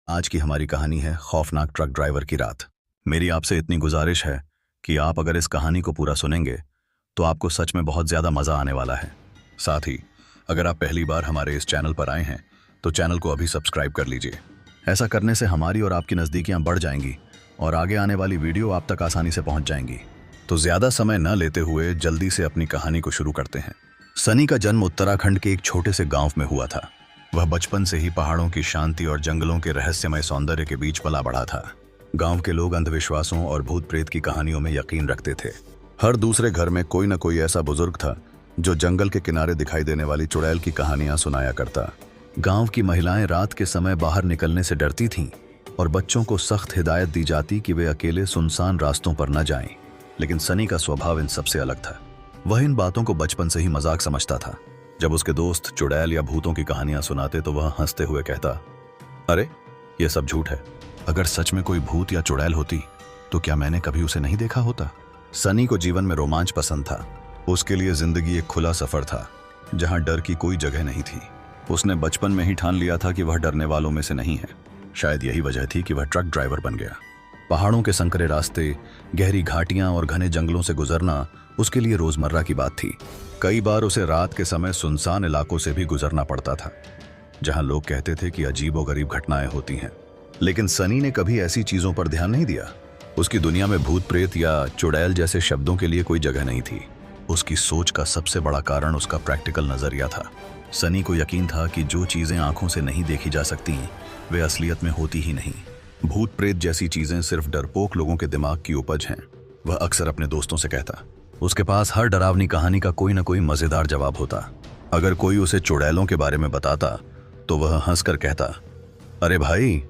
आज की हमारी कहानी है खौफनाक ट्रक ड्राइवर की रात। मेरी आपसे इतनी गुजारिश है कि आप अगर इस कहानी को पूरा सुनेंगे तो आपको सच में बहुत ज़्यादा मज़ा आने वाला है। साथ ही अगर आप पहली बार हमारे इस चैनल पर आए हैं तो चैनल को अभी सब्सक्राइब कर लीजिए। ऐसा करने से हमारी और आपकी नज़दीकियाँ बढ़ जाएंगी और आगे आने वाली वीडियो आप तक आसानी से पहुँच जाएंगी। तो ज़्यादा समय न लेते हुए जल्दी से अपनी कहानी को शुरू करते हैं। सनी का जन्म उत्तराखंड के एक छोटे से गाँव में हुआ था। वह बचपन से ही पहाड़ों की शांति और जंगलों के रहस्यमय सौंदर्य के बीच पला बढ़ा था। गांव के लोग अंधविश्वासों और भूत प्रेत की कहानियों में यकीन रखते थे। हर दूसरे घर में कोई न कोई ऐसा बुजुर्ग था जो जंगल के किनारे दिखाई देने वाली चुड़ैल की कहानियां सुनाया करता। गांव की महिलाएं रात के समय बाहर निकलने से डरती थीं और बच्चों को सख्त हिदायत दी जाती कि वे अकेले सुनसान रास्तों पर न जाएं। लेकिन सनी का स्वभाव इन सबसे अलग था। वह इन बातों को बचपन से ही मजाक समझता था। जब उसके दोस्त चुड़ैल या भूतों की कहानियां सुनाते तो वह हंसते हुए कहता, अरे ये सब झूठ है। अगर सच में कोई भूत या चुड़ैल होती तो क्या मैंने कभी उसे नहीं देखा होता। सनी को जीवन में रोमांच पसंद था। उसके लिए जिंदगी एक खुला सफर था जहां डर की कोई जगह नहीं थी। उसने बचपन में ही ठान लिया था कि वह डरने वालों में से नहीं है। शायद यही वजह थी कि वह ट्रक ड्राइवर बन गया। पहाड़ों के संकरे रास्ते, गहरी घाटियां और घने जंगलों से गुजरना उसके लिए रोजमर्रा की बात थी। कई बार उसे रात के समय सुनसान इलाकों से भी गुजरना पड़ता था जहां लोग कहते थे कि अजीबोगरीब घटनाएं होती हैं। लेकिन सनी ने कभी ऐसी चीजों पर ध्यान नहीं दिया। उसकी दुनिया में भूत प्रेत या चुड़ैल जैसे शब्दों के लिए कोई जगह नहीं थी। उसकी सोच का सबसे बड़ा कारण उसका प्रैक्टिकल नजरिया था। सनी को यकीन था कि जो चीजें आंखों से नहीं देखी जा सकती वे असलियत में होती ही नहीं। भूत प्रेत जैसी चीजें सिर्फ डरपोक लोगों के दिमाग की उपज हैं। वह अक्सर अपने दोस्तों से कहता, उसके पास हर डरावनी कहानी का कोई न कोई मजेदार जवाब होता। अगर कोई उसे चुड़ैलों के बारे में बताता तो वह हंसकर कहता, अरे भाई,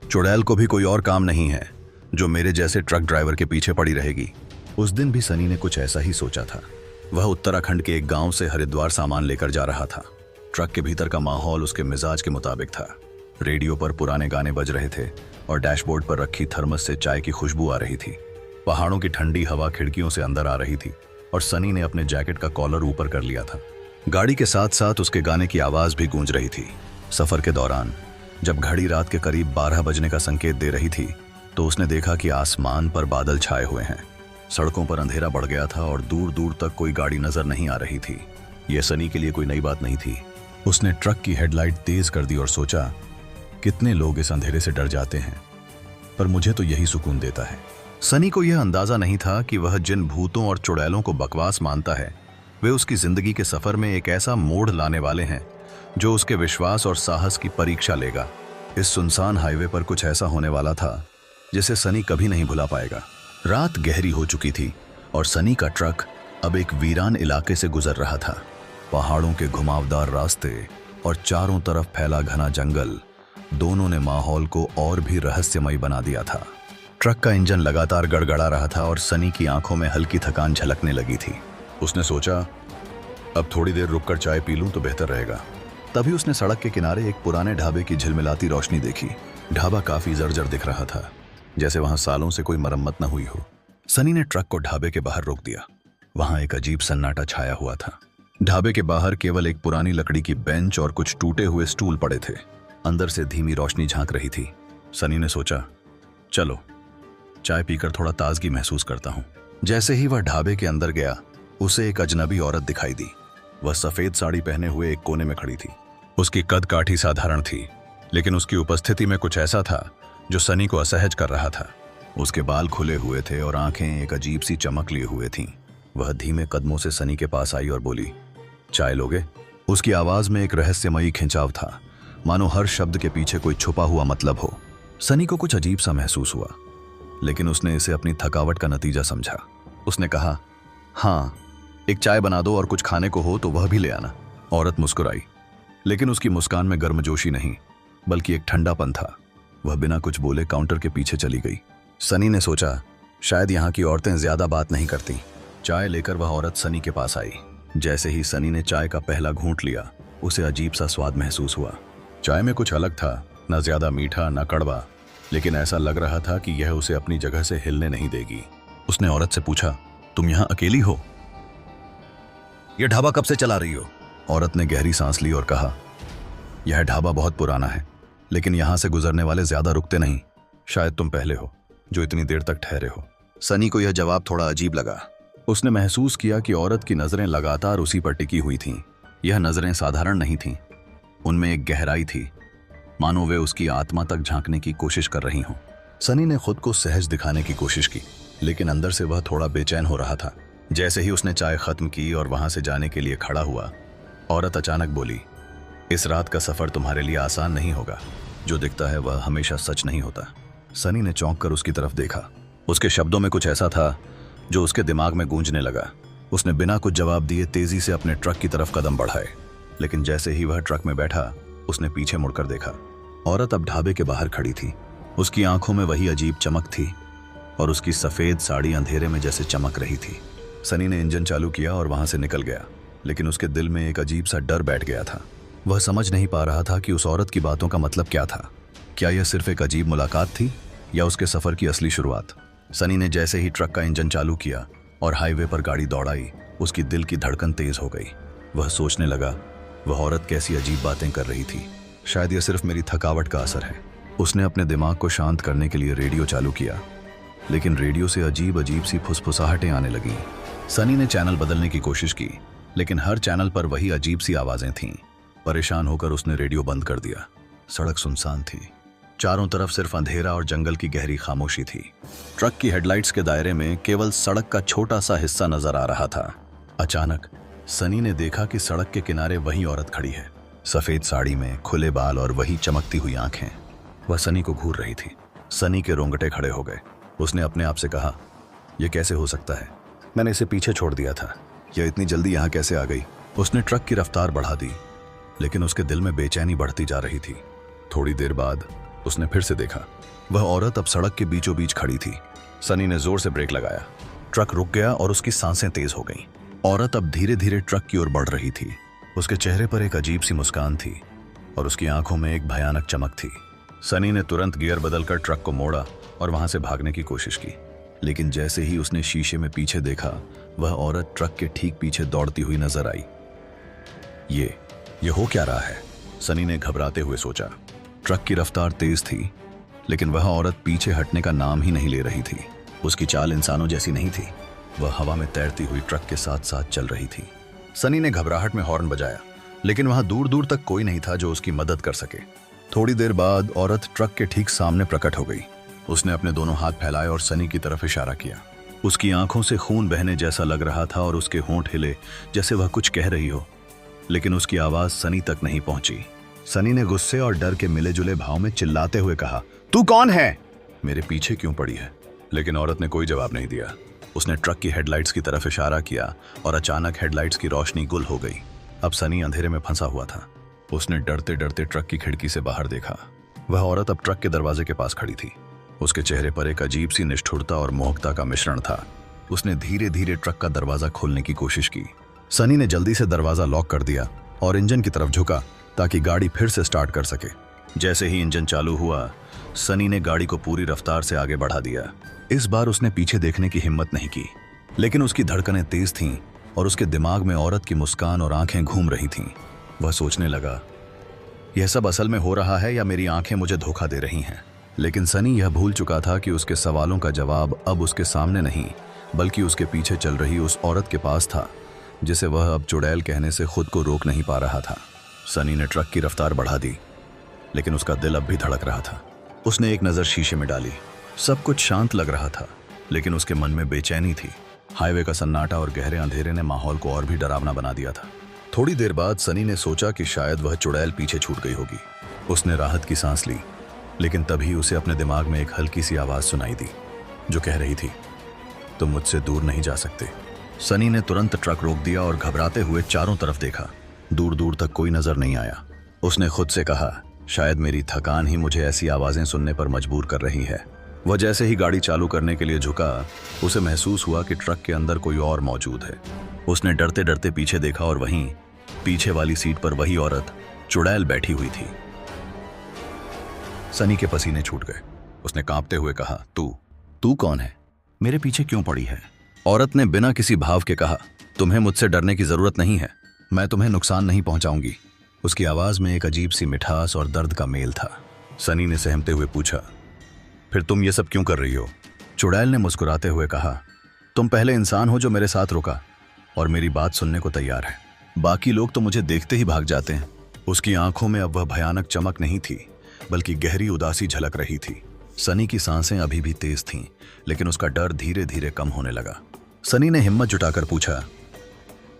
चुड़ैल को भी कोई और काम नहीं है जो मेरे जैसे ट्रक ड्राइवर के पीछे पड़ी रहेगी। उस दिन भी सनी ने कुछ ऐसा ही सोचा था। वह उत्तराखंड के एक गांव से हरिद्वार सामान लेकर जा रहा था। ट्रक के भीतर का माहौल उसके मिजाज के मुताबिक था। रेडियो पर पुराने गाने बज रहे थे और डैशबोर्ड पर रखी थर्मस से चाय की खुशबू आ रही थी। पहाड़ों की ठंडी हवा खिड़कियों से अंदर आ रही थी और सनी ने अपने जैकेट का कॉलर ऊपर कर लिया था। गाड़ी के साथ साथ उसके गाने की आवाज भी गूंज रही थी। सफर के दौरान जब घड़ी रात के करीब 12 बजने का संकेत दे रही थी तो उसने देखा कि आसमान पर बादल छाए हुए हैं। सड़कों पर अंधेरा बढ़ गया था और दूर दूर तक कोई गाड़ी नजर नहीं आ रही थी। यह सनी के लिए कोई नई बात नहीं थी। उसने ट्रक की हेडलाइट तेज कर दी और सोचा, कितने लोग इस अंधेरे से डर जाते हैं, पर मुझे तो यही सुकून देता है। सनी को यह अंदाजा नहीं था कि वह जिन भूतों और चुड़ैलों को बकवास मानता है वे उसकी जिंदगी के सफर में एक ऐसा मोड़ लाने वाले हैं जो उसके विश्वास और साहस की परीक्षा लेगा। इस सुनसान हाईवे पर कुछ ऐसा होने वाला था जिसे सनी कभी नहीं भुला पाएगा। रात गहरी हो चुकी थी और सनी का ट्रक अब एक वीरान इलाके से गुजर रहा था। पहाड़ों के घुमावदार रास्ते और चारों तरफ फैला घना जंगल दोनों ने माहौल को और भी रहस्यमय बना दिया था। ट्रक का इंजन लगातार गड़गड़ा रहा था और सनी की आंखों में हल्की थकान झलकने लगी थी। उसने सोचा, अब थोड़ी देर रुककर चाय पी लूं तो बेहतर रहेगा। तभी उसने सड़क के किनारे एक पुराने ढाबे की झिलमिलाती रोशनी देखी। ढाबा काफी जर्जर दिख रहा था, जैसे वहां सालों से कोई मरम्मत न हुई हो। सनी ने ट्रक को ढाबे के बाहर रोक दिया। वहां एक अजीब सन्नाटा छाया हुआ था। ढाबे के बाहर केवल एक पुरानी लकड़ी की बेंच और कुछ टूटे हुए स्टूल पड़े थे। अंदर से धीमी रोशनी झांक रही थी। सनी ने सोचा, चलो चाय पीकर थोड़ा ताजगी महसूस करता हूं। जैसे ही वह ढाबे के अंदर गया उसे एक अजनबी औरत दिखाई दी। वह सफेद साड़ी पहने हुए एक कोने में खड़ी थी। उसकी कद काठी साधारण थी, लेकिन उसकी उपस्थिति में कुछ ऐसा था जो सनी को असहज कर रहा था। उसके बाल खुले हुए थे और आंखें एक अजीब सी चमक लिए हुए थीं। वह धीमे कदमों से सनी के पास आई और बोली, चाय लोगे? उसकी आवाज में एक रहस्यमयी खिंचाव था, मानो हर शब्द के पीछे कोई छुपा हुआ मतलब हो। सनी को कुछ अजीब सा महसूस हुआ, लेकिन उसने इसे अपनी थकावट का नतीजा समझा। उसने कहा, हाँ, एक चाय बना दो और कुछ खाने को हो तो वह भी ले आना। औरत मुस्कुराई, लेकिन उसकी मुस्कान में गर्मजोशी नहीं बल्कि एक ठंडापन था। वह बिना कुछ बोले काउंटर के पीछे चली गई। सनी ने सोचा, शायद यहाँ की औरतें ज्यादा बात नहीं करती। चाय लेकर वह औरत सनी के पास आई। जैसे ही सनी ने चाय का पहला घूंट लिया उसे अजीब सा स्वाद महसूस हुआ। चाय में कुछ अलग था, न ज्यादा मीठा न कड़वा, लेकिन ऐसा लग रहा था कि यह उसे अपनी जगह से हिलने नहीं देगी। उसने औरत से पूछा, तुम यहाँ अकेली हो? यह ढाबा कब से चला रही हो? औरत ने गहरी सांस ली और कहा, यह ढाबा बहुत पुराना है, लेकिन यहां से गुजरने वाले ज्यादा रुकते नहीं। शायद तुम पहले हो जो इतनी देर तक ठहरे हो। सनी को यह जवाब थोड़ा अजीब लगा। उसने महसूस किया कि औरत की नजरें लगातार उसी पर टिकी हुई थीं। यह नजरें साधारण नहीं थीं, उनमें एक गहराई थी, मानो वे उसकी आत्मा तक झांकने की कोशिश कर रही हों। सनी ने खुद को सहज दिखाने की कोशिश की, लेकिन अंदर से वह थोड़ा बेचैन हो रहा था। जैसे ही उसने चाय खत्म की और वहां से जाने के लिए खड़ा हुआ, औरत अचानक बोली, इस रात का सफर तुम्हारे लिए आसान नहीं होगा। जो दिखता है वह हमेशा सच नहीं होता। सनी ने चौंक कर उसकी तरफ देखा। उसके शब्दों में कुछ ऐसा था जो उसके दिमाग में गूंजने लगा। उसने बिना कुछ जवाब दिए तेजी से अपने ट्रक की तरफ कदम बढ़ाए, लेकिन जैसे ही वह ट्रक में बैठा, उसने पीछे मुड़कर देखा। औरत अब ढाबे के बाहर खड़ी थी। उसकी आंखों में वही अजीब चमक थी और उसकी सफेद साड़ी अंधेरे में जैसे चमक रही थी। सनी ने इंजन चालू किया और वहां से निकल गया, लेकिन उसके दिल में एक अजीब सा डर बैठ गया था। वह समझ नहीं पा रहा था कि उस औरत की बातों का मतलब क्या था। क्या यह सिर्फ एक अजीब मुलाकात थी या उसके सफर की असली शुरुआत? सनी ने जैसे ही ट्रक का इंजन चालू किया और हाईवे पर गाड़ी दौड़ाई, उसकी दिल की धड़कन तेज हो गई। वह सोचने लगा, वह औरत कैसी अजीब बातें कर रही थी। शायद यह सिर्फ मेरी थकावट का असर है। उसने अपने दिमाग को शांत करने के लिए रेडियो चालू किया, लेकिन रेडियो से अजीब अजीब सी फुसफुसाहटें आने लगीं। सनी ने चैनल बदलने की कोशिश की, लेकिन हर चैनल पर वही अजीब सी आवाजें थीं। परेशान होकर उसने रेडियो बंद कर दिया। सड़क सुनसान थी। चारों तरफ सिर्फ अंधेरा और जंगल की गहरी खामोशी थी। ट्रक की हेडलाइट्स के दायरे में केवल सड़क का छोटा सा हिस्सा नजर आ रहा था। अचानक सनी ने देखा कि सड़क के किनारे वही औरत खड़ी है, सफेद साड़ी में, खुले बाल और वही चमकती हुई आंखें। वह सनी को घूर रही थी। सनी के रोंगटे खड़े हो गए। उसने अपने आप से कहा, यह कैसे हो सकता है? मैंने इसे पीछे छोड़ दिया था। यह इतनी जल्दी यहाँ कैसे आ गई? उसने ट्रक की रफ्तार बढ़ा दी, लेकिन उसके दिल में बेचैनी बढ़ती जा रही थी। थोड़ी देर बाद उसने फिर से देखा। वह औरत अब सड़क के बीचों बीच खड़ी थी। सनी ने जोर से ब्रेक लगाया। ट्रक रुक गया और उसकी सांसें तेज हो गईं। औरत अब धीरे धीरे ट्रक की ओर बढ़ रही थी। उसके चेहरे पर एक अजीब सी मुस्कान थी और उसकी आंखों में एक भयानक चमक थी। सनी ने तुरंत गियर बदलकर ट्रक को मोड़ा और वहां से भागने की कोशिश की, लेकिन जैसे ही उसने शीशे में पीछे देखा, वह औरत ट्रक के ठीक पीछे दौड़ती हुई नजर आई। ये हो क्या रहा है? सनी ने घबराते हुए सोचा। ट्रक की रफ्तार तेज थी, लेकिन वह औरत पीछे हटने का नाम ही नहीं ले रही थी। उसकी चाल इंसानों जैसी नहीं थी। वह हवा में तैरती हुई ट्रक के साथ साथ चल रही थी। सनी ने घबराहट में हॉर्न बजाया, लेकिन वहां दूर दूर तक कोई नहीं था जो उसकी मदद कर सके। थोड़ी देर बाद औरत ट्रक के ठीक सामने प्रकट हो गई। उसने अपने दोनों हाथ फैलाए और सनी की तरफ इशारा किया। उसकी आंखों से खून बहने जैसा लग रहा था और उसके होंठ हिले जैसे वह कुछ कह रही हो, लेकिन उसकी आवाज सनी तक नहीं पहुंची। सनी ने गुस्से और डर के मिले जुले भाव में चिल्लाते हुए कहा, तू कौन है? मेरे पीछे क्यों पड़ी है? लेकिन औरत ने कोई जवाब नहीं दिया। उसने ट्रक की हेडलाइट्स की तरफ इशारा किया और अचानक हेडलाइट्स की रोशनी गुल हो गई। अब सनी अंधेरे में फंसा हुआ था। उसने डरते डरते ट्रक की खिड़की से बाहर देखा। वह औरत अब ट्रक के दरवाजे के पास खड़ी थी। उसके चेहरे पर एक अजीब सी निष्ठुरता और मोहकता का मिश्रण था। उसने धीरे धीरे ट्रक का दरवाजा खोलने की कोशिश की। सनी ने जल्दी से दरवाजा लॉक कर दिया और इंजन की तरफ झुका ताकि गाड़ी फिर से स्टार्ट कर सके। जैसे ही इंजन चालू हुआ, सनी ने गाड़ी को पूरी रफ्तार से आगे बढ़ा दिया। इस बार उसने पीछे देखने की हिम्मत नहीं की, लेकिन उसकी धड़कनें तेज थीं और उसके दिमाग में औरत की मुस्कान और आंखें घूम रही थीं। वह सोचने लगा, यह सब असल में हो रहा है या मेरी आंखें मुझे धोखा दे रही हैं? लेकिन सनी यह भूल चुका था कि उसके सवालों का जवाब अब उसके सामने नहीं, बल्कि उसके पीछे चल रही उस औरत के पास था, जिसे वह अब चुड़ैल कहने से खुद को रोक नहीं पा रहा था। सनी ने ट्रक की रफ्तार बढ़ा दी, लेकिन उसका दिल अब भी धड़क रहा था। उसने एक नज़र शीशे में डाली। सब कुछ शांत लग रहा था, लेकिन उसके मन में बेचैनी थी। हाईवे का सन्नाटा और गहरे अंधेरे ने माहौल को और भी डरावना बना दिया था। थोड़ी देर बाद सनी ने सोचा कि शायद वह चुड़ैल पीछे छूट गई होगी। उसने राहत की सांस ली, लेकिन तभी उसे अपने दिमाग में एक हल्की सी आवाज सुनाई दी जो कह रही थी, तुम मुझसे दूर नहीं जा सकते। सनी ने तुरंत ट्रक रोक दिया और घबराते हुए चारों तरफ देखा। दूर दूर तक कोई नजर नहीं आया। उसने खुद से कहा, शायद मेरी थकान ही मुझे ऐसी आवाजें सुनने पर मजबूर कर रही है। वह जैसे ही गाड़ी चालू करने के लिए झुका, उसे महसूस हुआ कि ट्रक के अंदर कोई और मौजूद है। उसने डरते डरते पीछे देखा और वहीं पीछे वाली सीट पर वही औरत चुड़ैल बैठी हुई थी। सनी के पसीने छूट गए। उसने कांपते हुए कहा, तू कौन है? मेरे पीछे क्यों पड़ी है? औरत ने बिना किसी भाव के कहा, तुम्हें मुझसे डरने की जरूरत नहीं है, मैं तुम्हें नुकसान नहीं पहुंचाऊंगी। उसकी आवाज में एक अजीब सी मिठास और दर्द का मेल था। सनी ने सहमते हुए पूछा। फिर तुम ये सब क्यों कर रही हो? चुड़ैल ने मुस्कुराते हुए कहा, तुम पहले इंसान हो जो मेरे साथ रुका और मेरी बात सुनने को तैयार है। बाकी लोग तो मुझे देखते ही भाग जाते हैं। उसकी आंखों में अब वह भयानक चमक नहीं थी, बल्कि गहरी उदासी झलक रही थी। सनी की सांसें अभी भी तेज थीं, लेकिन उसका डर धीरे धीरे कम होने लगा। सनी ने हिम्मत जुटाकर पूछा,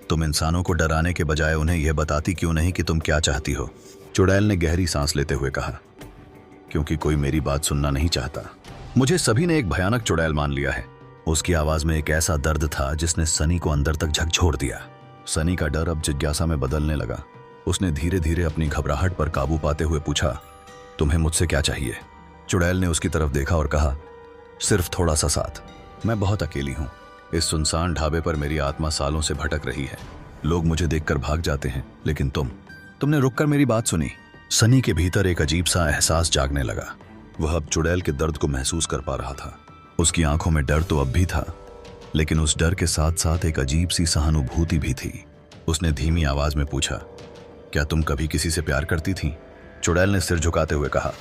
तुम इंसानों को डराने के बजाय उन्हें यह बताती क्यों नहीं कि तुम क्या चाहती हो? चुड़ैल ने गहरी सांस लेते हुए कहा, क्योंकि कोई मेरी बात सुनना नहीं चाहता। मुझे सभी ने एक भयानक चुड़ैल मान लिया है। उसकी आवाज में एक ऐसा दर्द था जिसने सनी को अंदर तक झकझोर दिया। सनी का डर अब जिज्ञासा में बदलने लगा। उसने धीरे धीरे अपनी घबराहट पर काबू पाते हुए पूछा, तुम्हें मुझसे क्या चाहिए? चुड़ैल ने उसकी तरफ देखा और कहा, सिर्फ थोड़ा सा साथ। मैं बहुत अकेली हूं। इस सुनसान ढाबे पर मेरी आत्मा सालों से भटक रही है। लोग मुझे देखकर भाग जाते हैं, लेकिन तुमने रुककर मेरी बात सुनी। सनी के भीतर एक अजीब सा एहसास जागने लगा। वह अब चुड़ैल के दर्द को महसूस कर पा रहा था। उसकी आंखों में डर तो अब भी था, लेकिन उस डर के साथ साथ एक अजीब सी सहानुभूति भी थी। उसने धीमी आवाज में पूछा, क्या तुम कभी किसी से प्यार करती थी? चुड़ैल ने सिर झुकाते हुए कहा,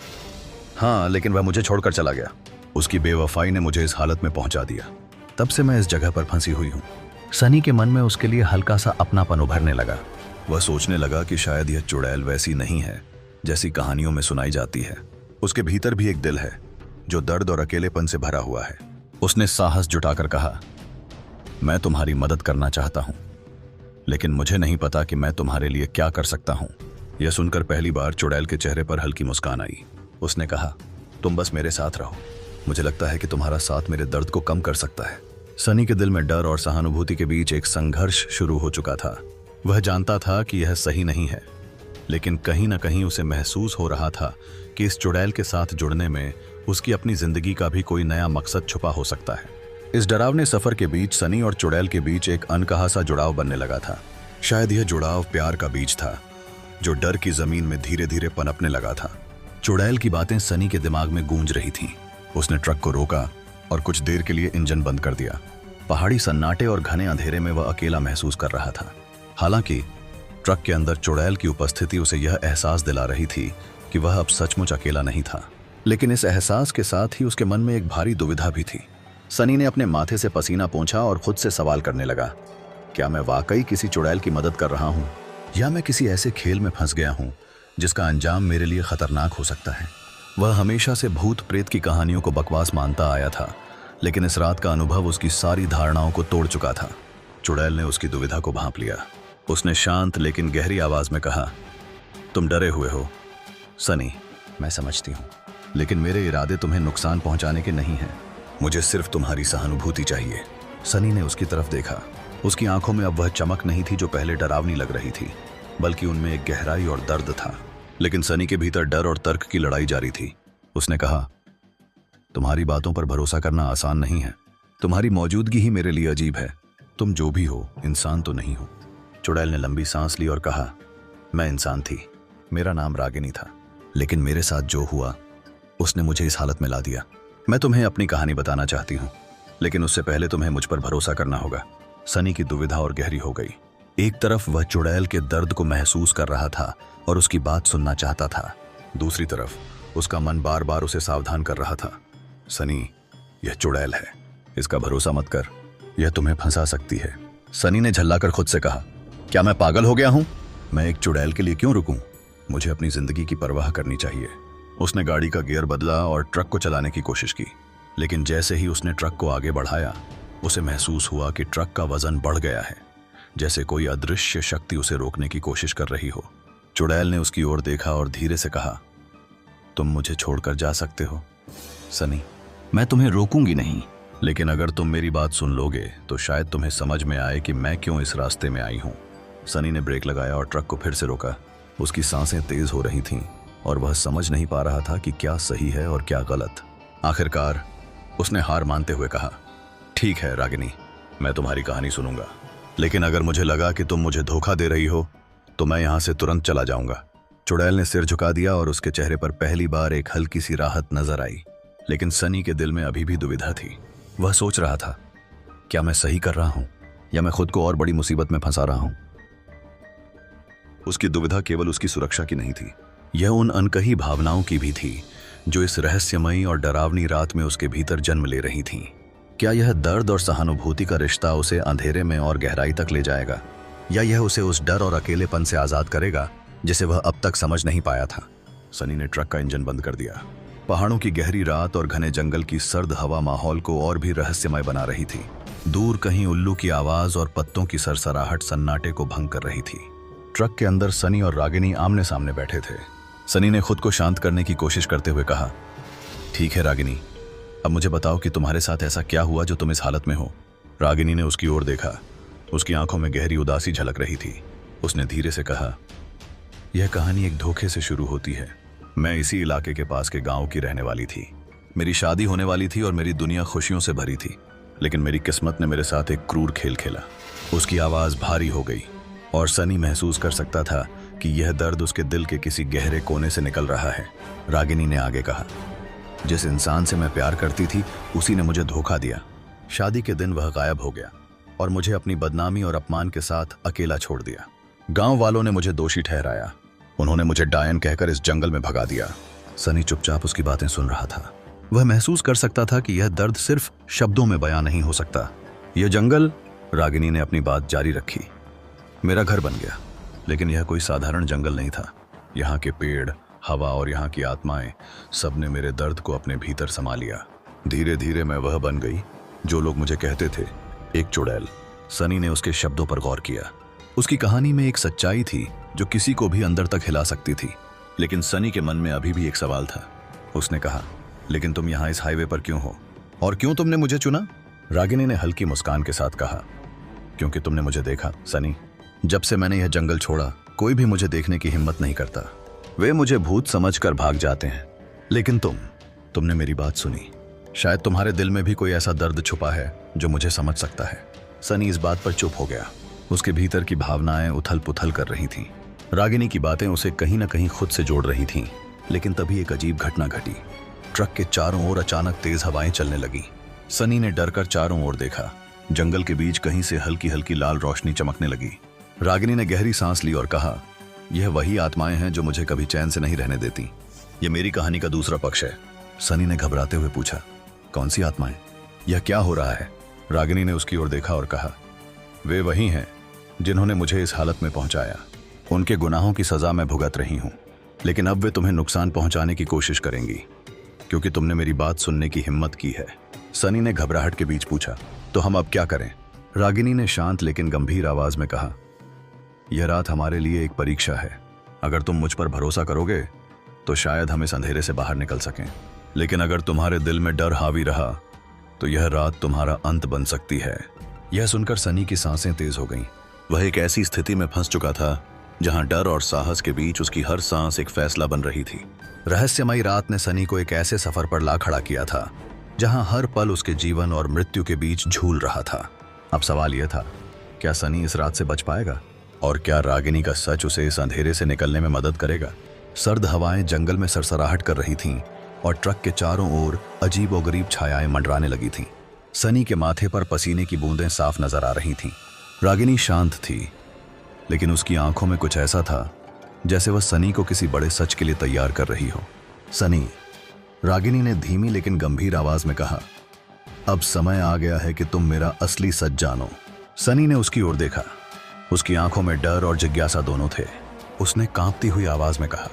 हाँ, लेकिन वह मुझे छोड़कर चला गया। उसकी बेवफाई ने मुझे इस हालत में पहुंचा दिया। तब से मैं इस जगह पर फंसी हुई हूं। सनी के मन में उसके लिए हल्का सा अपनापन उभरने लगा। वह सोचने लगा कि शायद यह चुड़ैल वैसी नहीं है जैसी कहानियों में सुनाई जाती है। उसके भीतर भी एक दिल है जो दर्द और अकेलेपन से भरा हुआ है। उसने साहस जुटाकर कहा, मैं तुम्हारी मदद करना चाहता हूं, लेकिन मुझे नहीं पता कि मैं तुम्हारे लिए क्या कर सकता हूं। यह सुनकर पहली बार चुड़ैल के चेहरे पर हल्की मुस्कान आई। उसने कहा, तुम बस मेरे साथ रहो। मुझे लगता है कि तुम्हारा साथ मेरे दर्द को कम कर सकता है। सनी के दिल में डर और सहानुभूति के बीच एक संघर्ष शुरू हो चुका था। वह जानता था कि यह सही नहीं है, लेकिन कहीं ना कहीं उसे महसूस हो रहा था कि इस चुड़ैल के साथ जुड़ने में उसकी अपनी जिंदगी का भी कोई नया मकसद छुपा हो सकता है। इस डरावने सफर के बीच सनी और चुड़ैल के बीच एक अनकहा सा जुड़ाव बनने लगा था। शायद यह जुड़ाव प्यार का बीज था जो डर की जमीन में धीरे धीरे पनपने लगा था। चुड़ैल की बातें सनी के दिमाग में गूंज रही थीं। उसने ट्रक को रोका और कुछ देर के लिए इंजन बंद कर दिया। पहाड़ी सन्नाटे और घने अंधेरे में वह अकेला महसूस कर रहा था। हालांकि ट्रक के अंदर चुड़ैल की उपस्थिति उसे यह एहसास दिला रही थी कि वह अब सचमुच अकेला नहीं था। लेकिन इस एहसास के साथ ही उसके मन में एक भारी दुविधा भी थी। सनी ने अपने माथे से पसीना पोंछा और खुद से सवाल करने लगा, क्या मैं वाकई किसी चुड़ैल की मदद कर रहा हूं, या मैं किसी ऐसे खेल में फंस गया हूं जिसका अंजाम मेरे लिए खतरनाक हो सकता है? वह हमेशा से भूत प्रेत की कहानियों को बकवास मानता आया था, लेकिन इस रात का अनुभव उसकी सारी धारणाओं को तोड़ चुका था। चुड़ैल ने उसकी दुविधा को भांप लिया। उसने शांत लेकिन गहरी आवाज में कहा, तुम डरे हुए हो सनी, मैं समझती हूं, लेकिन मेरे इरादे तुम्हें नुकसान पहुंचाने के नहीं हैं। मुझे सिर्फ तुम्हारी सहानुभूति चाहिए। सनी ने उसकी तरफ देखा। उसकी आंखों में अब वह चमक नहीं थी जो पहले डरावनी लग रही थी, बल्कि उनमें एक गहराई और दर्द था। लेकिन सनी के भीतर डर और तर्क की लड़ाई जारी थी। उसने कहा, तुम्हारी बातों पर भरोसा करना आसान नहीं है। तुम्हारी मौजूदगी ही मेरे लिए अजीब है। तुम जो भी हो, इंसान तो नहीं हो। चुड़ैल ने लंबी सांस ली और कहा, मैं इंसान थी। मेरा नाम रागिनी था, लेकिन मेरे साथ जो हुआ उसने मुझे इस हालत में ला दिया। मैं तुम्हें अपनी कहानी बताना चाहती हूँ, लेकिन उससे पहले तुम्हें मुझ पर भरोसा करना होगा। सनी की दुविधा और गहरी हो गई। एक तरफ वह चुड़ैल के दर्द को महसूस कर रहा था और उसकी बात सुनना चाहता था। दूसरी तरफ उसका मन बार बार उसे सावधान कर रहा था, सनी, यह चुड़ैल है, इसका भरोसा मत कर, यह तुम्हें फंसा सकती है। सनी ने झल्लाकर खुद से कहा, क्या मैं पागल हो गया हूं? मैं एक चुड़ैल के लिए क्यों रुकूं? मुझे अपनी जिंदगी की परवाह करनी चाहिए। उसने गाड़ी का गियर बदला और ट्रक को चलाने की कोशिश की, लेकिन जैसे ही उसने ट्रक को आगे बढ़ाया, उसे महसूस हुआ कि ट्रक का वजन बढ़ गया है, जैसे कोई अदृश्य शक्ति उसे रोकने की कोशिश कर रही हो। चुड़ैल ने उसकी ओर देखा और धीरे से कहा, तुम मुझे छोड़कर जा सकते हो सनी, मैं तुम्हें रोकूंगी नहीं, लेकिन अगर तुम मेरी बात सुन लोगे तो शायद तुम्हें समझ में आए कि मैं क्यों इस रास्ते में आई हूं। सनी ने ब्रेक लगाया और ट्रक को फिर से रोका। उसकी सांसें तेज हो रही थीं और वह समझ नहीं पा रहा था कि क्या सही है और क्या गलत। आखिरकार उसने हार मानते हुए कहा, ठीक है रागिनी, मैं तुम्हारी कहानी सुनूंगा, लेकिन अगर मुझे लगा कि तुम मुझे धोखा दे रही हो तो मैं यहां से तुरंत चला जाऊंगा। चुड़ैल ने सिर झुका दिया और उसके चेहरे पर पहली बार एक हल्की सी राहत नजर आई, लेकिन सनी के दिल में अभी भी दुविधा थी। वह सोच रहा था, क्या मैं सही कर रहा हूं या मैं खुद को और बड़ी मुसीबत में फंसा रहा हूं? उसकी दुविधा केवल उसकी सुरक्षा की नहीं थी, यह उन अनकही भावनाओं की भी थी जो इस रहस्यमयी और डरावनी रात में उसके भीतर जन्म ले रही थीं। क्या यह दर्द और सहानुभूति का रिश्ता उसे अंधेरे में और गहराई तक ले जाएगा, या यह उसे उस डर और अकेलेपन से आज़ाद करेगा जिसे वह अब तक समझ नहीं पाया था। सनी ने ट्रक का इंजन बंद कर दिया। पहाड़ों की गहरी रात और घने जंगल की सर्द हवा माहौल को और भी रहस्यमय बना रही थी। दूर कहीं उल्लू की आवाज और पत्तों की सरसराहट सन्नाटे को भंग कर रही थी। ट्रक के अंदर सनी और रागिनी आमने सामने बैठे थे। सनी ने खुद को शांत करने की कोशिश करते हुए कहा, ठीक है रागिनी, अब मुझे बताओ कि तुम्हारे साथ ऐसा क्या हुआ जो तुम इस हालत में हो। रागिनी ने उसकी ओर देखा। उसकी आंखों में गहरी उदासी झलक रही थी। उसने धीरे से कहा, यह कहानी एक धोखे से शुरू होती है। मैं इसी इलाके के पास के गांव की रहने वाली थी। मेरी शादी होने वाली थी और मेरी दुनिया खुशियों से भरी थी, लेकिन मेरी किस्मत ने मेरे साथ एक क्रूर खेल खेला। उसकी आवाज़ भारी हो गई और सनी महसूस कर सकता था कि यह दर्द उसके दिल के किसी गहरे कोने से निकल रहा है। रागिनी ने आगे कहा, जिस इंसान से मैं प्यार करती थी उसी ने मुझे धोखा दिया। शादी के दिन वह गायब हो गया और मुझे अपनी बदनामी और अपमान के साथ अकेला छोड़ दिया। गांव वालों ने मुझे दोषी ठहराया। उन्होंने मुझे डायन कहकर इस जंगल में भगा दिया। सनी चुपचाप उसकी बातें सुन रहा था। वह महसूस कर सकता था कि यह दर्द सिर्फ शब्दों में बयां नहीं हो सकता। यह जंगल, रागिनी ने अपनी बात जारी रखी, मेरा घर बन गया, लेकिन यह कोई साधारण जंगल नहीं था। यहाँ के पेड़, हवा और यहाँ की आत्माएं सबने मेरे दर्द को अपने भीतर समा लिया। धीरे धीरे मैं वह बन गई जो लोग मुझे कहते थे, एक चुड़ैल। सनी ने उसके शब्दों पर गौर किया। उसकी कहानी में एक सच्चाई थी जो किसी को भी अंदर तक हिला सकती थी। लेकिन सनी के मन में अभी भी एक सवाल था। उसने कहा, लेकिन तुम यहाँ इस हाईवे पर क्यों हो और क्यों तुमने मुझे चुना? रागिनी ने हल्की मुस्कान के साथ कहा, क्योंकि तुमने मुझे देखा सनी। जब से मैंने यह जंगल छोड़ा, कोई भी मुझे देखने की हिम्मत नहीं करता। वे मुझे भूत समझकर भाग जाते हैं। लेकिन तुमने मेरी बात सुनी। शायद तुम्हारे दिल में भी कोई ऐसा दर्द छुपा है जो मुझे समझ सकता है। सनी इस बात पर चुप हो गया। उसके भीतर की भावनाएं उथल पुथल कर रही थीं। रागिनी की बातें उसे कहीं न कहीं खुद से जोड़ रही थीं। लेकिन तभी एक अजीब घटना घटी। ट्रक के चारों ओर अचानक तेज हवाएं चलने लगी। सनी ने डरकर चारों ओर देखा। जंगल के बीच कहीं से हल्की हल्की लाल रोशनी चमकने लगी। रागिनी ने गहरी सांस ली और कहा, यह वही आत्माएं हैं जो मुझे कभी चैन से नहीं रहने देती। यह मेरी कहानी का दूसरा पक्ष है। सनी ने घबराते हुए पूछा, कौन सी आत्माएं? यह क्या हो रहा है? रागिनी ने उसकी ओर देखा और कहा, वे वही हैं जिन्होंने मुझे इस हालत में पहुंचाया। उनके गुनाहों की सजा मैं भुगत रही हूं, लेकिन अब वे तुम्हें नुकसान पहुंचाने की कोशिश करेंगी क्योंकि तुमने मेरी बात सुनने की हिम्मत की है। सनी ने घबराहट के बीच पूछा, तो हम अब क्या करें? रागिनी ने शांत लेकिन गंभीर आवाज में कहा, यह रात हमारे लिए एक परीक्षा है। अगर तुम मुझ पर भरोसा करोगे तो शायद हम इस अंधेरे से बाहर निकल सकें, लेकिन अगर तुम्हारे दिल में डर हावी रहा तो यह रात तुम्हारा अंत बन सकती है। यह सुनकर सनी की सांसें तेज हो गईं। वह एक ऐसी स्थिति में फंस चुका था जहां डर और साहस के बीच उसकी हर सांस एक फैसला बन रही थी। रहस्यमयी रात ने सनी को एक ऐसे सफर पर ला खड़ा किया था जहां हर पल उसके जीवन और मृत्यु के बीच झूल रहा था। अब सवाल यह था, क्या सनी इस रात से बच पाएगा? और क्या रागिनी का सच उसे इस अंधेरे से निकलने में मदद करेगा? सर्द हवाएं जंगल में सरसराहट कर रही थीं और ट्रक के चारों ओर अजीब और गरीब छायाएं मंडराने लगी थीं। सनी के माथे पर पसीने की बूंदें साफ नजर आ रही थीं। रागिनी शांत थी, लेकिन उसकी आंखों में कुछ ऐसा था जैसे वह सनी को किसी बड़े सच के लिए तैयार कर रही हो। सनी, रागिनी ने धीमी लेकिन गंभीर आवाज में कहा, अब समय आ गया है कि तुम मेरा असली सच जानो। सनी ने उसकी ओर देखा। उसकी आंखों में डर और जिज्ञासा दोनों थे। उसने कांपती हुई आवाज में कहा,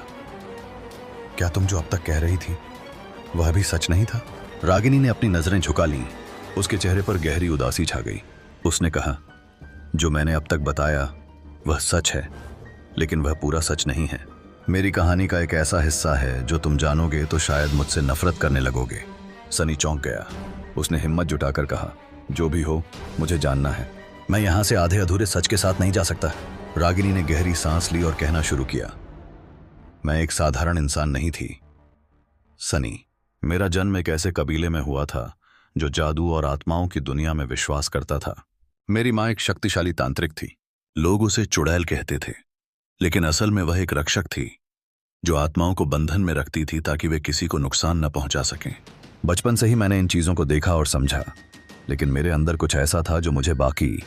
क्या तुम जो अब तक कह रही थी वह भी सच नहीं था? रागिनी ने अपनी नजरें झुका लीं। उसके चेहरे पर गहरी उदासी छा गई। उसने कहा, जो मैंने अब तक बताया वह सच है, लेकिन वह पूरा सच नहीं है। मेरी कहानी का एक ऐसा हिस्सा है जो तुम जानोगे तो शायद मुझसे नफरत करने लगोगे। सनी चौंक गया। उसने हिम्मत जुटाकर कहा, जो भी हो मुझे जानना है। मैं यहां से आधे अधूरे सच के साथ नहीं जा सकता। रागिनी ने गहरी सांस ली और कहना शुरू किया, मैं एक साधारण इंसान नहीं थी सनी। मेरा जन्म एक ऐसे कबीले में हुआ था जो जादू और आत्माओं की दुनिया में विश्वास करता था। मेरी मां एक शक्तिशाली तांत्रिक थी। लोग उसे चुड़ैल कहते थे, लेकिन असल में वह एक रक्षक थी जो आत्माओं को बंधन में रखती थी ताकि वे किसी को नुकसान न पहुंचा सकें। बचपन से ही मैंने इन चीजों को देखा और समझा, लेकिन मेरे अंदर कुछ ऐसा था जो मुझे बाकी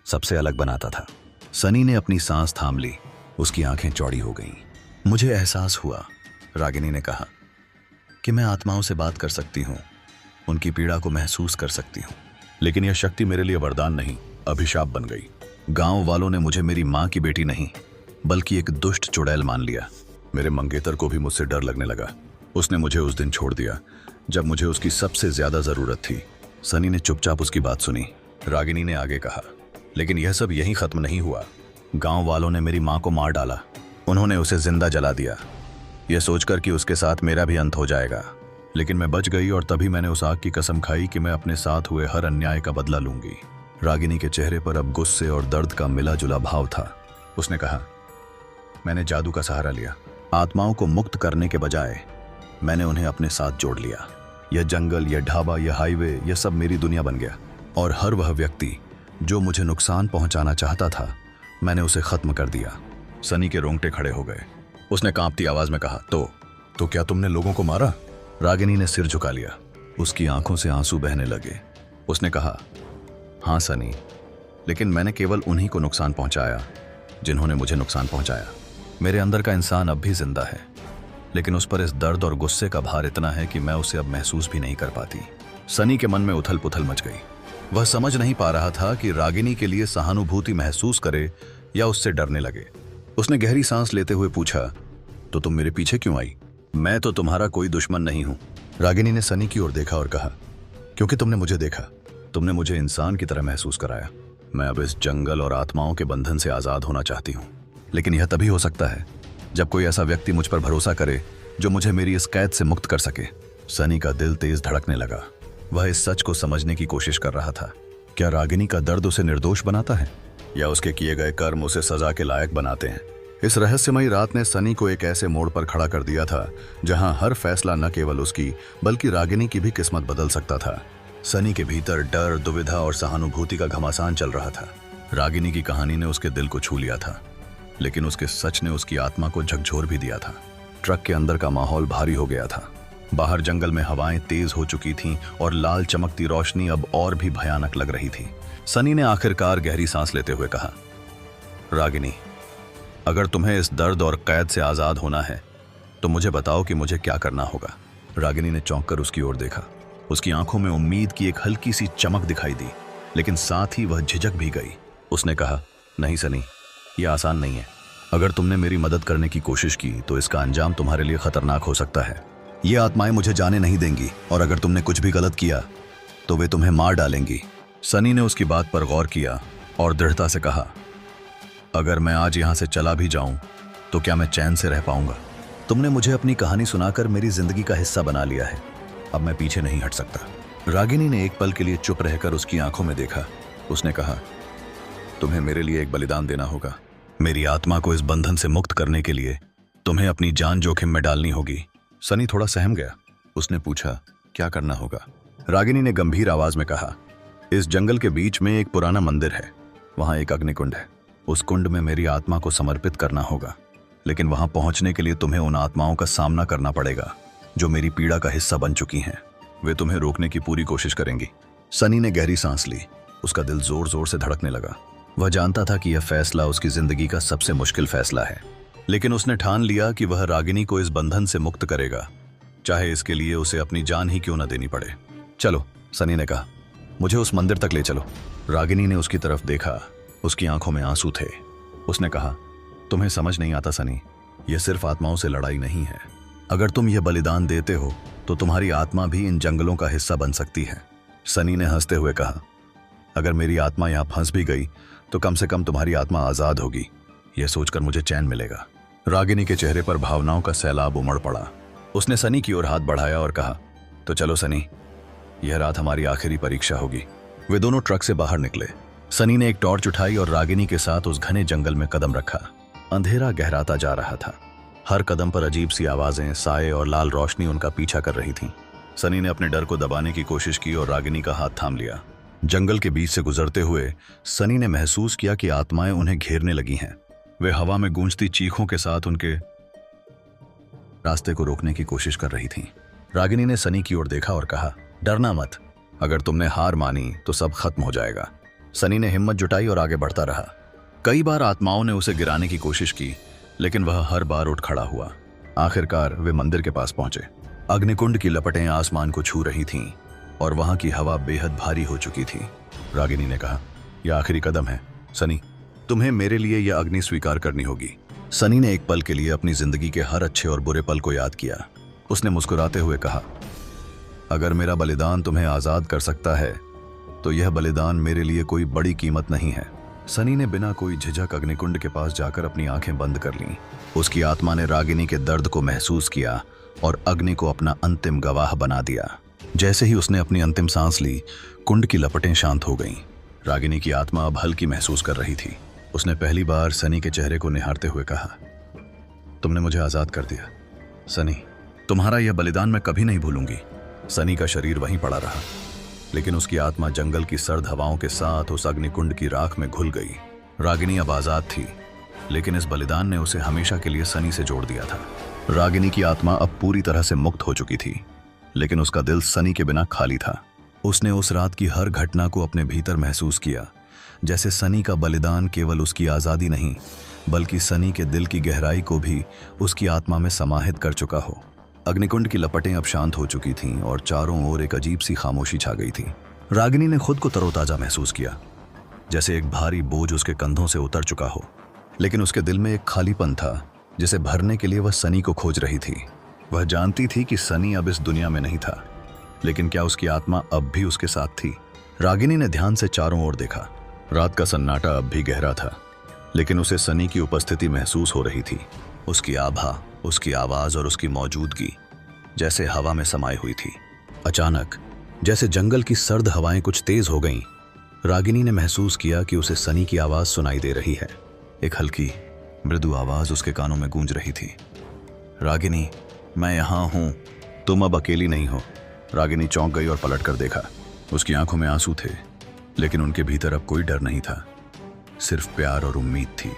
सबसे अलग बनाता था। सनी ने अपनी सांस थाम ली। उसकी आंखें चौड़ी हो गईं। मुझे एहसास हुआ, रागिनी ने कहा, कि मैं आत्माओं से बात कर सकती हूँ, उनकी पीड़ा को महसूस कर सकती हूँ। लेकिन यह शक्ति मेरे लिए वरदान नहीं, अभिशाप बन गई। गांव वालों ने मुझे मेरी माँ की बेटी नहीं बल्कि एक दुष्ट चुड़ैल मान लिया। मेरे मंगेतर को भी मुझसे डर लगने लगा। उसने मुझे उस दिन छोड़ दिया जब मुझे उसकी सबसे ज्यादा जरूरत थी। सनी ने चुपचाप उसकी बात सुनी। रागिनी ने आगे कहा, लेकिन यह सब यहीं खत्म नहीं हुआ। गांव वालों ने मेरी माँ को मार डाला। उन्होंने उसे जिंदा जला दिया, यह सोचकर कि उसके साथ मेरा भी अंत हो जाएगा। लेकिन मैं बच गई और तभी मैंने उस आग की कसम खाई कि मैं अपने साथ हुए हर अन्याय का बदला लूंगी। रागिनी के चेहरे पर अब गुस्से और दर्द का मिला जुला भाव था। उसने कहा, मैंने जादू का सहारा लिया। आत्माओं को मुक्त करने के बजाय मैंने उन्हें अपने साथ जोड़ लिया। यह जंगल, यह ढाबा, यह हाईवे, यह सब मेरी दुनिया बन गया। और हर वह व्यक्ति जो मुझे नुकसान पहुंचाना चाहता था, मैंने उसे खत्म कर दिया। सनी के रोंगटे खड़े हो गए। उसने कांपती आवाज में कहा, तो क्या तुमने लोगों को मारा? रागिनी ने सिर झुका लिया। उसकी आंखों से आंसू बहने लगे। उसने कहा, हाँ सनी, लेकिन मैंने केवल उन्हीं को नुकसान पहुंचाया जिन्होंने मुझे नुकसान पहुंचाया। मेरे अंदर का इंसान अब भी जिंदा है, लेकिन उस पर इस दर्द और गुस्से का भार इतना है कि मैं उसे अब महसूस भी नहीं कर पाती। सनी के मन में उथल पुथल मच गई। वह समझ नहीं पा रहा था कि रागिनी के लिए सहानुभूति महसूस करे या उससे डरने लगे। उसने गहरी सांस लेते हुए पूछा, तो तुम मेरे पीछे क्यों आई? मैं तो तुम्हारा कोई दुश्मन नहीं हूं। रागिनी ने सनी की ओर देखा और कहा, क्योंकि तुमने मुझे देखा, तुमने मुझे इंसान की तरह महसूस कराया। मैं अब इस जंगल और आत्माओं के बंधन से आजाद होना चाहती हूँ, लेकिन यह तभी हो सकता है जब कोई ऐसा व्यक्ति मुझ पर भरोसा करे जो मुझे मेरी इस कैद से मुक्त कर सके। सनी का दिल तेज धड़कने लगा। वह इस सच को समझने की कोशिश कर रहा था। क्या रागिनी का दर्द उसे निर्दोष बनाता है या उसके किए गए कर्म उसे सजा के लायक बनाते हैं? इस रहस्यमयी रात ने सनी को एक ऐसे मोड़ पर खड़ा कर दिया था जहां हर फैसला न केवल उसकी बल्कि रागिनी की भी किस्मत बदल सकता था। सनी के भीतर डर, दुविधा और सहानुभूति का घमासान चल रहा था। रागिनी की कहानी ने उसके दिल को छू लिया था, लेकिन उसके सच ने उसकी आत्मा को झकझोर भी दिया था। ट्रक के अंदर का माहौल भारी हो गया था। बाहर जंगल में हवाएं तेज हो चुकी थीं और लाल चमकती रोशनी अब और भी भयानक लग रही थी। सनी ने आखिरकार गहरी सांस लेते हुए कहा, रागिनी, अगर तुम्हें इस दर्द और कैद से आजाद होना है तो मुझे बताओ कि मुझे क्या करना होगा। रागिनी ने चौंक कर उसकी ओर देखा। उसकी आंखों में उम्मीद की एक हल्की सी चमक दिखाई दी, लेकिन साथ ही वह झिझक भी गई। उसने कहा, नहीं सनी, यह आसान नहीं है। अगर तुमने मेरी मदद करने की कोशिश की तो इसका अंजाम तुम्हारे लिए खतरनाक हो सकता है। ये आत्माएं मुझे जाने नहीं देंगी और अगर तुमने कुछ भी गलत किया तो वे तुम्हें मार डालेंगी। सनी ने उसकी बात पर गौर किया और दृढ़ता से कहा, अगर मैं आज यहां से चला भी जाऊं तो क्या मैं चैन से रह पाऊंगा? तुमने मुझे अपनी कहानी सुनाकर मेरी जिंदगी का हिस्सा बना लिया है। अब मैं पीछे नहीं हट सकता। रागिनी ने एक पल के लिए चुप रहकर उसकी आंखों में देखा। उसने कहा, तुम्हें मेरे लिए एक बलिदान देना होगा। मेरी आत्मा को इस बंधन से मुक्त करने के लिए तुम्हें अपनी जान जोखिम में डालनी होगी। सनी थोड़ा सहम गया। उसने पूछा, क्या करना होगा? रागिनी ने गंभीर आवाज में कहा, इस जंगल के बीच में एक पुराना मंदिर है। वहां एक अग्निकुंड है। उस कुंड में मेरी आत्मा को समर्पित करना होगा, लेकिन वहां पहुंचने के लिए तुम्हें उन आत्माओं का सामना करना पड़ेगा जो मेरी पीड़ा का हिस्सा बन चुकी हैं। वे तुम्हें रोकने की पूरी कोशिश करेंगी। सनी ने गहरी सांस ली। उसका दिल जोर जोर से धड़कने लगा। वह जानता था कि यह फैसला उसकी जिंदगी का सबसे मुश्किल फैसला है, लेकिन उसने ठान लिया कि वह रागिनी को इस बंधन से मुक्त करेगा, चाहे इसके लिए उसे अपनी जान ही क्यों न देनी पड़े। चलो, सनी ने कहा, मुझे उस मंदिर तक ले चलो। रागिनी ने उसकी तरफ देखा। उसकी आंखों में आंसू थे। उसने कहा, तुम्हें समझ नहीं आता सनी, यह सिर्फ आत्माओं से लड़ाई नहीं है। अगर तुम यह बलिदान देते हो तो तुम्हारी आत्मा भी इन जंगलों का हिस्सा बन सकती है। सनी ने हंसते हुए कहा, अगर मेरी आत्मा यहां फंस भी गई तो कम से कम तुम्हारी आत्मा आजाद होगी। यह सोचकर मुझे चैन मिलेगा। रागिनी के चेहरे पर भावनाओं का सैलाब उमड़ पड़ा। उसने सनी की ओर हाथ बढ़ाया और कहा, तो चलो सनी, यह रात हमारी आखिरी परीक्षा होगी। वे दोनों ट्रक से बाहर निकले। सनी ने एक टॉर्च उठाई और रागिनी के साथ उस घने जंगल में कदम रखा। अंधेरा गहराता जा रहा था। हर कदम पर अजीब सी आवाजें, साए और लाल रोशनी उनका पीछा कर रही थीं। सनी ने अपने डर को दबाने की कोशिश की और रागिनी का हाथ थाम लिया। जंगल के बीच से गुजरते हुए सनी ने महसूस किया कि आत्माएं उन्हें घेरने लगी हैं। वे हवा में गूंजती चीखों के साथ उनके रास्ते को रोकने की कोशिश कर रही थीं। रागिनी ने सनी की ओर देखा और कहा, डरना मत, अगर तुमने हार मानी तो सब खत्म हो जाएगा। सनी ने हिम्मत जुटाई और आगे बढ़ता रहा। कई बार आत्माओं ने उसे गिराने की कोशिश की, लेकिन वह हर बार उठ खड़ा हुआ। आखिरकार वे मंदिर के पास पहुंचे। अग्निकुंड की लपटें आसमान को छू रही थीं और वहां की हवा बेहद भारी हो चुकी थी। रागिनी ने कहा, यह आखिरी कदम है सनी, तुम्हें मेरे लिए यह अग्नि स्वीकार करनी होगी। सनी ने एक पल के लिए अपनी जिंदगी के हर अच्छे और बुरे पल को याद किया। उसने मुस्कुराते हुए कहा, अगर मेरा बलिदान तुम्हें आजाद कर सकता है तो यह बलिदान मेरे लिए कोई बड़ी कीमत नहीं है। सनी ने बिना कोई झिझक अग्निकुंड के पास जाकर अपनी आंखें बंद कर लीं। उसकी आत्मा ने रागिनी के दर्द को महसूस किया और अग्नि को अपना अंतिम गवाह बना दिया। जैसे ही उसने अपनी अंतिम सांस ली, कुंड की लपटें शांत हो गईं। रागिनी की आत्मा अब हल्की महसूस कर रही थी। उसने पहली बार सनी के चेहरे को निहारते हुए कहा, तुमने मुझे आजाद कर दिया सनी, तुम्हारा यह बलिदान मैं कभी नहीं भूलूंगी। सनी का शरीर वहीं पड़ा रहा, लेकिन उसकी आत्मा जंगल की सर्द हवाओं के साथ उस अग्निकुंड की राख में घुल गई। रागिनी अब आजाद थी, लेकिन इस बलिदान ने उसे हमेशा के लिए सनी से जोड़ दिया था। रागिनी की आत्मा अब पूरी तरह से मुक्त हो चुकी थी, लेकिन उसका दिल सनी के बिना खाली था। उसने उस रात की हर घटना को अपने भीतर महसूस किया, जैसे सनी का बलिदान केवल उसकी आज़ादी नहीं, बल्कि सनी के दिल की गहराई को भी उसकी आत्मा में समाहित कर चुका हो। अग्निकुंड की लपटें अब शांत हो चुकी थीं और चारों ओर एक अजीब सी खामोशी छा गई थी। रागिनी ने खुद को तरोताजा महसूस किया, जैसे एक भारी बोझ उसके कंधों से उतर चुका हो। लेकिन उसके दिल में एक खालीपन था, जिसे भरने के लिए वह सनी को खोज रही थी। वह जानती थी कि सनी अब इस दुनिया में नहीं था, लेकिन क्या उसकी आत्मा अब भी उसके साथ थी? रागिनी ने ध्यान से चारों ओर देखा। रात का सन्नाटा अब भी गहरा था, लेकिन उसे सनी की उपस्थिति महसूस हो रही थी। उसकी आभा, उसकी आवाज और उसकी मौजूदगी जैसे हवा में समाई हुई थी। अचानक जैसे जंगल की सर्द हवाएं कुछ तेज हो गईं, रागिनी ने महसूस किया कि उसे सनी की आवाज सुनाई दे रही है। एक हल्की मृदु आवाज उसके कानों में गूंज रही थी, रागिनी, मैं यहां हूं, तुम अब अकेली नहीं हो। रागिनी चौंक गई और पलट कर देखा। उसकी आंखों में आंसू थे, लेकिन उनके भीतर अब कोई डर नहीं था, सिर्फ प्यार और उम्मीद थी।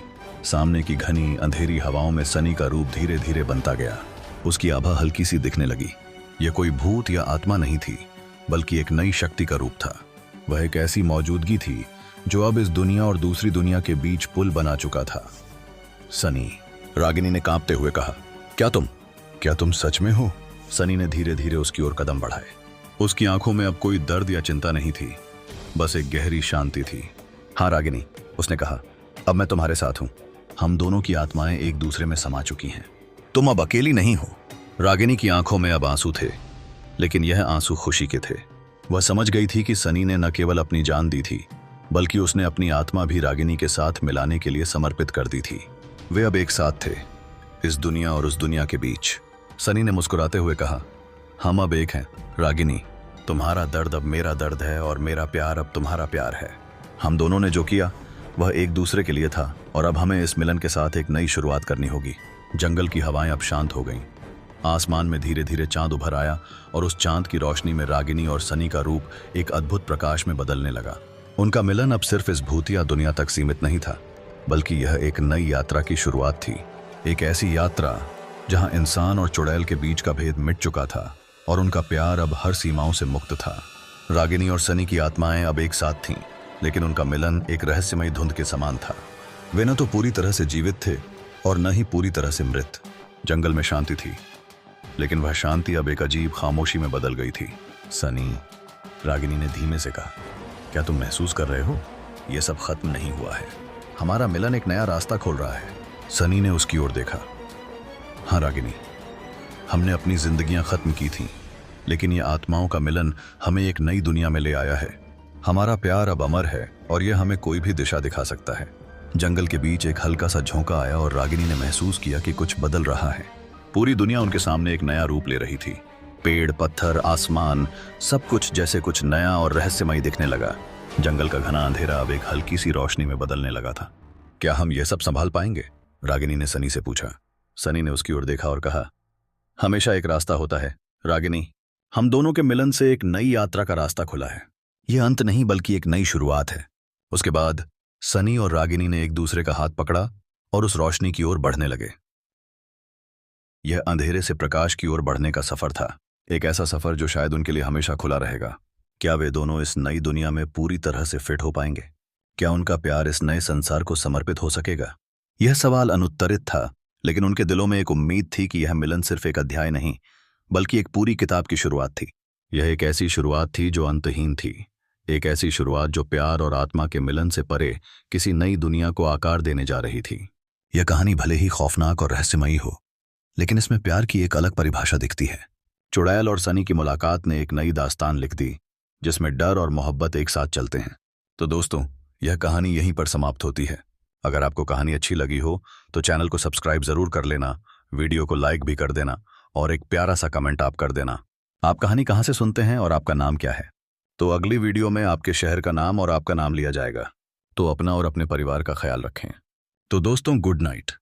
सामने की घनी अंधेरी हवाओं में सनी का रूप धीरे धीरे बनता गया। उसकी आभा हल्की सी दिखने लगी। यह कोई भूत या आत्मा नहीं थी, बल्कि एक नई शक्ति का रूप था। वह एक ऐसी मौजूदगी थी जो अब इस दुनिया और दूसरी दुनिया के बीच पुल बना चुका था। सनी, रागिनी ने कांपते हुए कहा, क्या तुम सच में हो? सनी ने धीरे धीरे उसकी ओर कदम बढ़ाए। उसकी आंखों में अब कोई दर्द या चिंता नहीं थी, बस एक गहरी शांति थी। हाँ रागिनी, उसने कहा, अब मैं तुम्हारे साथ हूं। हम दोनों की आत्माएं एक दूसरे में समा चुकी हैं। तुम अब अकेली नहीं हो। रागिनी की आंखों में अब आंसू थे, लेकिन यह आंसू खुशी के थे। वह समझ गई थी कि सनी ने न केवल अपनी जान दी थी, बल्कि उसने अपनी आत्मा भी रागिनी के साथ मिलाने के लिए समर्पित कर दी थी। वे अब एक साथ थे, इस दुनिया और उस दुनिया के बीच। सनी ने मुस्कुराते हुए कहा, हम अब एक हैं रागिनी, तुम्हारा दर्द अब मेरा दर्द है और मेरा प्यार अब तुम्हारा प्यार है। हम दोनों ने जो किया वह एक दूसरे के लिए था, और अब हमें इस मिलन के साथ एक नई शुरुआत करनी होगी। जंगल की हवाएं अब शांत हो गईं। आसमान में धीरे धीरे चांद उभर आया और उस चांद की रोशनी में रागिनी और सनी का रूप एक अद्भुत प्रकाश में बदलने लगा। उनका मिलन अब सिर्फ इस भूतिया दुनिया तक सीमित नहीं था, बल्कि यह एक नई यात्रा की शुरुआत थी। एक ऐसी यात्रा जहां इंसान और चुड़ैल के बीच का भेद मिट चुका था और उनका प्यार अब हर सीमाओं से मुक्त था। रागिनी और सनी की आत्माएं अब एक साथ थीं, लेकिन उनका मिलन एक रहस्यमयी धुंध के समान था। वे न तो पूरी तरह से जीवित थे और न ही पूरी तरह से मृत। जंगल में शांति थी, लेकिन वह शांति अब एक अजीब खामोशी में बदल गई थी। सनी, रागिनी ने धीमे से कहा, क्या तुम महसूस कर रहे हो? यह सब खत्म नहीं हुआ है। हमारा मिलन एक नया रास्ता खोल रहा है। सनी ने उसकी ओर देखा। हाँ रागिनी, हमने अपनी जिंदगियां खत्म की थीं, लेकिन यह आत्माओं का मिलन हमें एक नई दुनिया में ले आया है। हमारा प्यार अब अमर है और यह हमें कोई भी दिशा दिखा सकता है। जंगल के बीच एक हल्का सा झोंका आया और रागिनी ने महसूस किया कि कुछ बदल रहा है। पूरी दुनिया उनके सामने एक नया रूप ले रही थी। पेड़, पत्थर, आसमान, सब कुछ जैसे कुछ नया और रहस्यमयी दिखने लगा। जंगल का घना अंधेरा अब एक हल्की सी रोशनी में बदलने लगा था। क्या हम यह सब संभाल पाएंगे? रागिनी ने सनी से पूछा। सनी ने उसकी ओर देखा और कहा, हमेशा एक रास्ता होता है रागिनी। हम दोनों के मिलन से एक नई यात्रा का रास्ता खुला है। यह अंत नहीं, बल्कि एक नई शुरुआत है। उसके बाद सनी और रागिनी ने एक दूसरे का हाथ पकड़ा और उस रोशनी की ओर बढ़ने लगे। यह अंधेरे से प्रकाश की ओर बढ़ने का सफर था, एक ऐसा सफर जो शायद उनके लिए हमेशा खुला रहेगा। क्या वे दोनों इस नई दुनिया में पूरी तरह से फिट हो पाएंगे? क्या उनका प्यार इस नए संसार को समर्पित हो सकेगा? यह सवाल अनुत्तरित था, लेकिन उनके दिलों में एक उम्मीद थी कि यह मिलन सिर्फ एक अध्याय नहीं बल्कि एक पूरी किताब की शुरुआत थी। यह एक ऐसी शुरुआत थी जो अंतहीन थी, एक ऐसी शुरुआत जो प्यार और आत्मा के मिलन से परे किसी नई दुनिया को आकार देने जा रही थी। यह कहानी भले ही खौफनाक और रहस्यमयी हो, लेकिन इसमें प्यार की एक अलग परिभाषा दिखती है। चुड़ैल और सनी की मुलाकात ने एक नई दास्तान लिख दी जिसमें डर और मोहब्बत एक साथ चलते हैं। तो दोस्तों, यह कहानी यहीं पर समाप्त होती है। अगर आपको कहानी अच्छी लगी हो तो चैनल को सब्सक्राइब जरूर कर लेना, वीडियो को लाइक भी कर देना और एक प्यारा सा कमेंट आप कर देना। आप कहानी कहाँ से सुनते हैं और आपका नाम क्या है? तो अगली वीडियो में आपके शहर का नाम और आपका नाम लिया जाएगा। तो अपना और अपने परिवार का ख्याल रखें। तो दोस्तों, गुड नाइट।